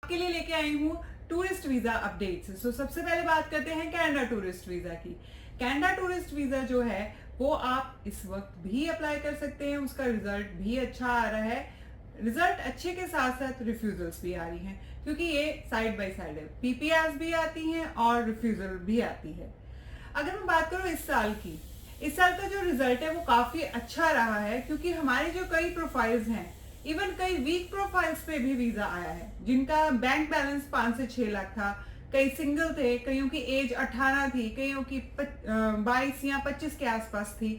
आपके लिए लेके आई हूँ टूरिस्ट वीजा अपडेट्स। सबसे पहले बात करते हैं कनाडा टूरिस्ट वीजा की। कनाडा टूरिस्ट वीजा जो है वो आप इस वक्त भी अप्लाई कर सकते हैं, उसका रिजल्ट भी अच्छा आ रहा है। रिजल्ट अच्छे के साथ साथ रिफ्यूजल्स भी आ रही हैं, क्योंकि ये साइड बाय साइड है, पीपीआर भी आती हैं और रिफ्यूजल भी आती है। अगर मैं बात करूँ इस साल की, इस साल का जो रिजल्ट है वो काफी अच्छा रहा है, क्योंकि हमारे जो कई प्रोफाइल्स हैं, इवन कई वीक प्रोफाइल्स पे भी वीजा आया है, जिनका बैंक बैलेंस 5 से 6 लाख था। कई सिंगल थे, कईयों की एज 18 थी, कईयों की 22 या 25 के आसपास थी,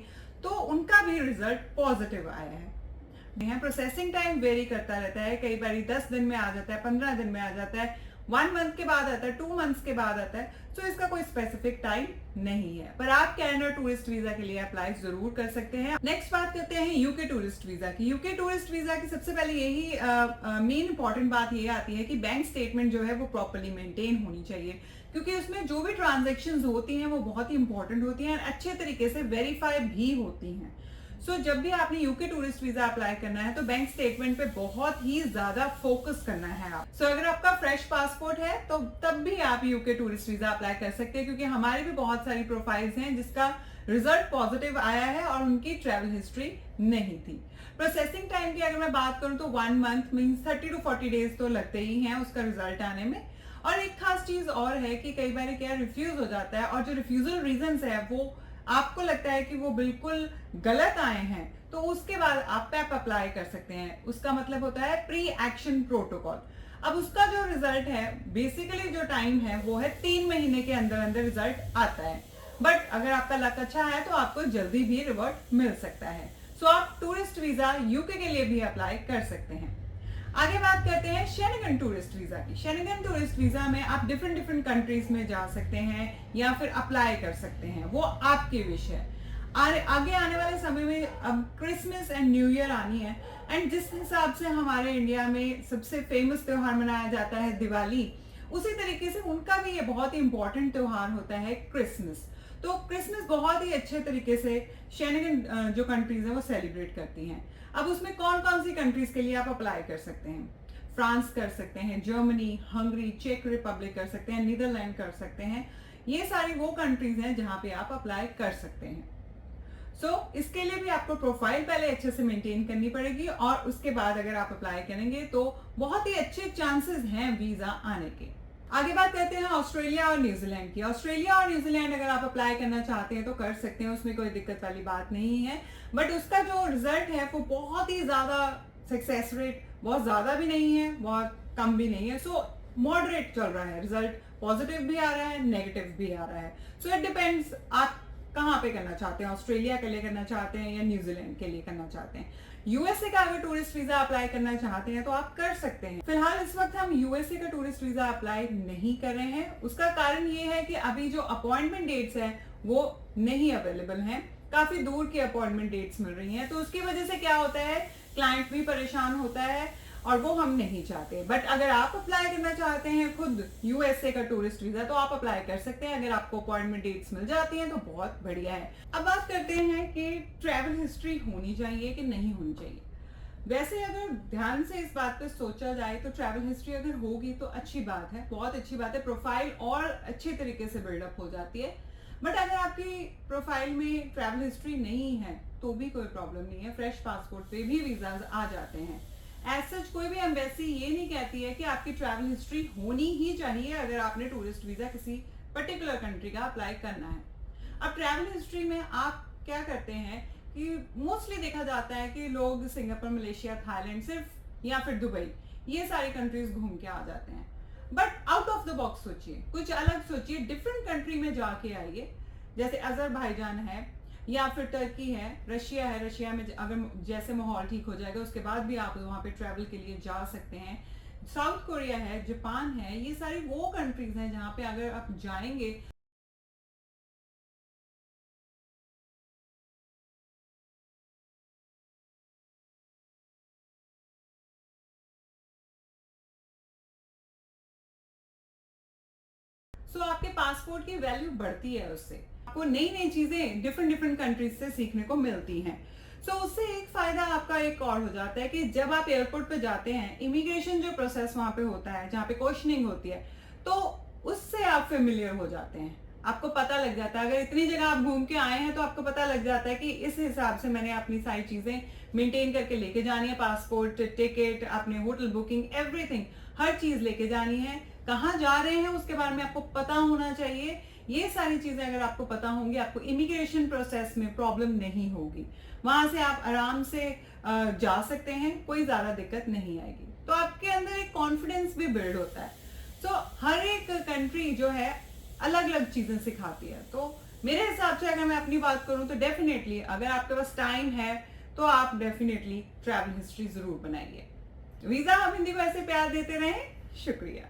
तो उनका भी रिजल्ट पॉजिटिव आया है। प्रोसेसिंग टाइम वेरी करता रहता है, कई बार 10 दिन में आ जाता है, 15 दिन में आ जाता है, 1 मंथ के बाद आता है, 2 मंथ्स के बाद आता है। तो इसका कोई स्पेसिफिक टाइम नहीं है, पर आप कनाडा टूरिस्ट वीजा के लिए अप्लाई जरूर कर सकते हैं। नेक्स्ट बात करते हैं यूके टूरिस्ट वीजा की। यूके टूरिस्ट वीजा की सबसे पहले यही मेन इंपॉर्टेंट बात ये आती है कि बैंक स्टेटमेंट जो है वो प्रॉपर्ली मेंटेन होनी चाहिए, क्योंकि उसमें जो भी ट्रांजेक्शन होती हैं वो बहुत ही इंपॉर्टेंट होती हैं और अच्छे तरीके से वेरीफाई भी होती हैं। जब भी आपने यूके टूरिस्ट वीजा अप्लाई करना है तो बैंक स्टेटमेंट पे बहुत ही ज्यादा फोकस करना है आप। अगर आपका फ्रेश पासपोर्ट है तो तब भी आप यूके टूरिस्ट वीजा अप्लाई कर सकते हैं, क्योंकि हमारी भी बहुत सारी प्रोफाइल्स हैं जिसका रिजल्ट पॉजिटिव आया है और उनकी ट्रेवल हिस्ट्री नहीं थी। प्रोसेसिंग टाइम की अगर मैं बात करूं तो 1 मंथ मीन्स 30 to 40 डेज तो लगते ही हैं उसका रिजल्ट आने में। और एक खास चीज और है कि कई बार क्या रिफ्यूज हो जाता है, और जो रिफ्यूजल रीजन है वो आपको लगता है कि वो बिल्कुल गलत आए हैं, तो उसके बाद आप पैप अप्लाई कर सकते हैं। उसका मतलब होता है प्री एक्शन प्रोटोकॉल। अब उसका जो रिजल्ट है, बेसिकली जो टाइम है वो है 3 महीने के अंदर अंदर रिजल्ट आता है, बट अगर आपका लक अच्छा है तो आपको जल्दी भी रिवर्ट मिल सकता है। आप टूरिस्ट वीजा यूके के लिए भी अप्लाई कर सकते हैं। आगे बात करते हैं शेनिगन टूरिस्ट वीजा की। शेनिगन टूरिस्ट वीजा में आप डिफरेंट कंट्रीज में जा सकते हैं या फिर अप्लाई कर सकते हैं, वो आपके विश है। आगे आने वाले समय में अब क्रिसमस एंड न्यू ईयर आनी है, एंड जिस हिसाब से हमारे इंडिया में सबसे फेमस त्योहार मनाया जाता है दिवाली, उसी तरीके से उनका भी ये बहुत ही इंपॉर्टेंट त्योहार होता है क्रिसमस। तो क्रिसमस बहुत ही अच्छे तरीके से शेनिगन जो कंट्रीज है वो सेलिब्रेट करती हैं। अब उसमें कौन कौन सी कंट्रीज के लिए आप अप्लाई कर सकते हैं? फ्रांस कर सकते हैं, जर्मनी, हंगरी, चेक रिपब्लिक कर सकते हैं, नीदरलैंड कर सकते हैं। ये सारी वो कंट्रीज हैं जहां पे आप अप्लाई कर सकते हैं। इसके लिए भी आपको प्रोफाइल पहले अच्छे से मेंटेन करनी पड़ेगी, और उसके बाद अगर आप अप्लाई करेंगे तो बहुत ही अच्छे चांसेस हैं वीजा आने के। आगे बात करते हैं ऑस्ट्रेलिया और न्यूजीलैंड की। ऑस्ट्रेलिया और न्यूजीलैंड अगर आप अप्लाई करना चाहते हैं तो कर सकते हैं, उसमें कोई दिक्कत वाली बात नहीं है, बट उसका जो रिजल्ट है वो बहुत ही ज्यादा सक्सेस रेट बहुत ज्यादा भी नहीं है, बहुत कम भी नहीं है। मॉडरेट चल रहा है रिजल्ट, पॉजिटिव भी आ रहा है, नेगेटिव भी आ रहा है। इट डिपेंड्स आप कहाँ पे करना चाहते हैं, ऑस्ट्रेलिया के लिए करना चाहते हैं या न्यूजीलैंड के लिए करना चाहते हैं। यूएसए का अगर टूरिस्ट वीजा अप्लाई करना चाहते हैं तो आप कर सकते हैं। फिलहाल इस वक्त हम यूएसए का टूरिस्ट वीजा अप्लाई नहीं कर रहे हैं। उसका कारण ये है कि अभी जो अपॉइंटमेंट डेट्स हैं वो नहीं अवेलेबल हैं, काफी दूर की अपॉइंटमेंट डेट्स मिल रही हैं, तो उसकी वजह से क्या होता है, क्लाइंट भी परेशान होता है और वो हम नहीं चाहते। बट अगर आप अप्लाई करना चाहते हैं खुद यूएसए का टूरिस्ट वीजा तो आप अप्लाई कर सकते हैं, अगर आपको अपॉइंटमेंट डेट्स मिल जाती हैं तो बहुत बढ़िया है। अब बात करते हैं कि ट्रैवल हिस्ट्री होनी चाहिए कि नहीं होनी चाहिए। वैसे अगर ध्यान से इस बात पे सोचा जाए तो ट्रैवल हिस्ट्री अगर होगी तो अच्छी बात है, बहुत अच्छी बात है, प्रोफाइल और अच्छे तरीके से बिल्डअप हो जाती है। बट अगर आपकी प्रोफाइल में ट्रैवल हिस्ट्री नहीं है तो भी कोई प्रॉब्लम नहीं है, फ्रेश पासपोर्ट पे भी वीजा आ जाते हैं। एज सच कोई भी एम्बेसी ये नहीं कहती है कि आपकी ट्रैवल हिस्ट्री होनी ही चाहिए अगर आपने टूरिस्ट वीजा किसी पर्टिकुलर कंट्री का अप्लाई करना है। अब ट्रैवल हिस्ट्री में आप क्या करते हैं कि मोस्टली देखा जाता है कि लोग सिंगापुर, मलेशिया, थाईलैंड सिर्फ या फिर दुबई, ये सारी कंट्रीज घूम के आ जाते हैं। But out of the box सोचिए, कुछ अलग सोचिए, डिफरेंट कंट्री में जाके आइए। जैसे अजरबैजान है या फिर टर्की है, रशिया है। रशिया में अगर जैसे माहौल ठीक हो जाएगा उसके बाद भी आप वहां पे ट्रैवल के लिए जा सकते हैं। साउथ कोरिया है, जापान है, ये सारी वो कंट्रीज हैं जहां पे अगर आप जाएंगे आपके पासपोर्ट की वैल्यू बढ़ती है, उससे आपको नई नई चीजें डिफरेंट कंट्रीज से सीखने को मिलती हैं। सो उससे एक फायदा आपका एक और हो जाता है कि जब आप एयरपोर्ट पे जाते हैं, इमिग्रेशन जो प्रोसेस वहां पे होता है, जहाँ पे क्वेश्चनिंग होती है, तो उससे आप फेमिलियर हो जाते हैं, आपको पता लग जाता है। अगर इतनी जगह आप घूम के आए हैं तो आपको पता लग जाता है कि इस हिसाब से मैंने अपनी सारी चीजें मेंटेन करके लेके जानी है, पासपोर्ट, टिकट, अपने होटल बुकिंग, एवरीथिंग, हर चीज लेके जानी है। कहाँ जा रहे हैं उसके बारे में आपको पता होना चाहिए। ये सारी चीजें अगर आपको पता होंगी, आपको इमिग्रेशन प्रोसेस में प्रॉब्लम नहीं होगी, वहां से आप आराम से जा सकते हैं, कोई ज्यादा दिक्कत नहीं आएगी। तो आपके अंदर एक कॉन्फिडेंस भी बिल्ड होता है। सो हर एक कंट्री जो है अलग अलग चीजें सिखाती है। तो मेरे हिसाब से अगर मैं अपनी बात करूं तो डेफिनेटली अगर आपके पास टाइम है तो आप डेफिनेटली ट्रैवल हिस्ट्री जरूर बनाइए। वीजा हम हिंदी को ऐसे प्यार देते रहें। शुक्रिया।